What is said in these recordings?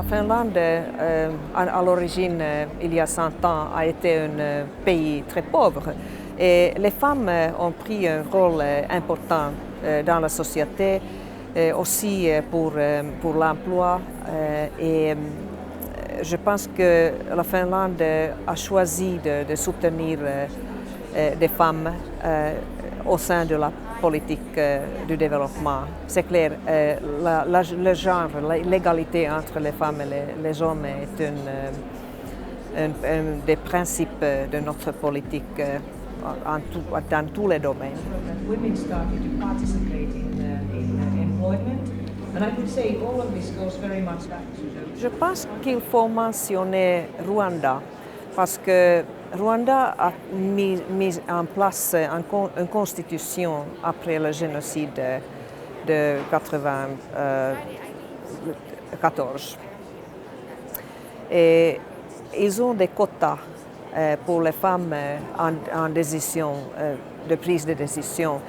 Finlande, à l'origine, il y a 100 ans, a été un pays très pauvre. Et les femmes ont pris un rôle important dans la société, aussi pour l'emploi. Et je pense que la Finlande a choisi de soutenir des femmes au sein de la politique du développement. C'est clair, le genre, l'égalité entre les femmes et les hommes est un des principes de notre politique dans tous les domaines. Women started to participate in employment, and I would say all of this goes very much back to the... Je pense qu'il faut mentionner Rwanda parce que Rwanda a mis en place une constitution après le génocide de 1994. Et ils ont des quotas pour les femmes en décision, de prise de décision.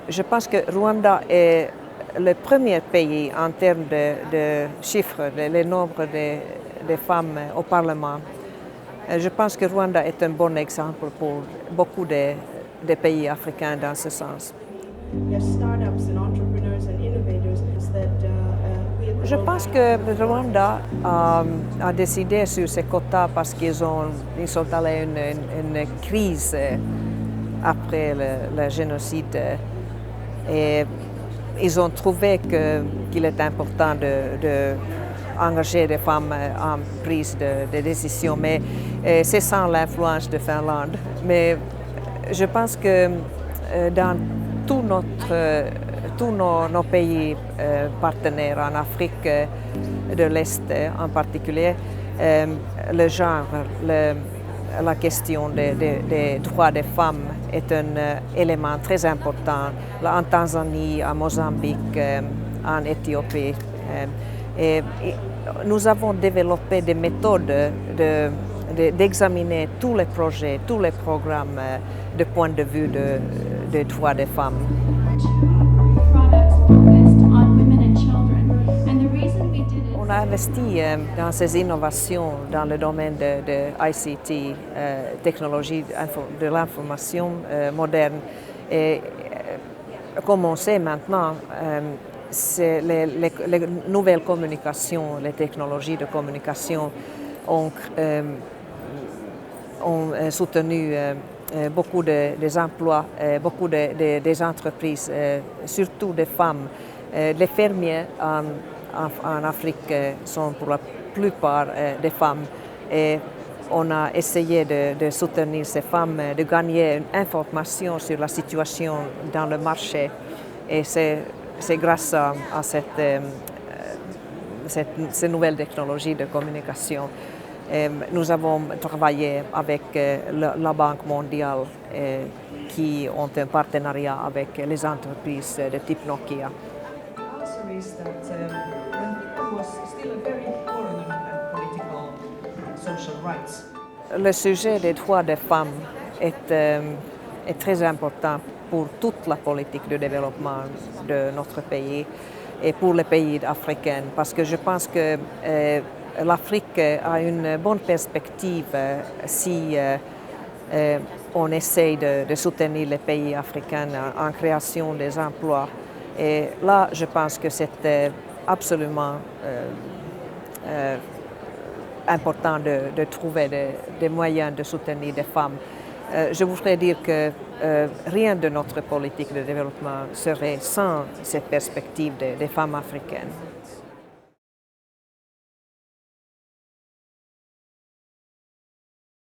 Je pense que Rwanda est le premier pays en termes de chiffres, le nombre de femmes au Parlement. Je pense que Rwanda est un bon exemple pour beaucoup de pays africains dans ce sens. Je pense que le Rwanda a décidé sur ces quotas parce qu'ils sont allés une crise après le génocide et ils ont trouvé qu'il est important d'engager des femmes en prise de décision, mais c'est sans l'influence de Finlande. Mais je pense que dans tous nos pays partenaires en Afrique de l'Est en particulier, le genre, la question des droits des femmes est un élément très important en Tanzanie, en Mozambique, en Éthiopie. Et nous avons développé des méthodes d'examiner tous les projets, tous les programmes de point de vue des droits des femmes. On a investi dans ces innovations dans le domaine de ICT, technologie de l'information moderne. Et comme on sait maintenant, les nouvelles communications, les technologies de communication ont soutenu beaucoup des emplois, beaucoup des entreprises, surtout des femmes. Les fermiers en Afrique sont pour la plupart des femmes et on a essayé de soutenir ces femmes, de gagner une information sur la situation dans le marché et c'est grâce à ces nouvelles technologies de communication. Nous avons travaillé avec la Banque mondiale qui ont un partenariat avec les entreprises de type Nokia. Le sujet des droits des femmes est très important pour toute la politique de développement de notre pays et pour les pays africains, parce que je pense que l'Afrique a une bonne perspective si on essaye de soutenir les pays africains en création des emplois. Et là, je pense que c'est absolument important de trouver des moyens de soutenir des femmes. Je voudrais dire que rien de notre politique de développement serait sans cette perspective des femmes africaines.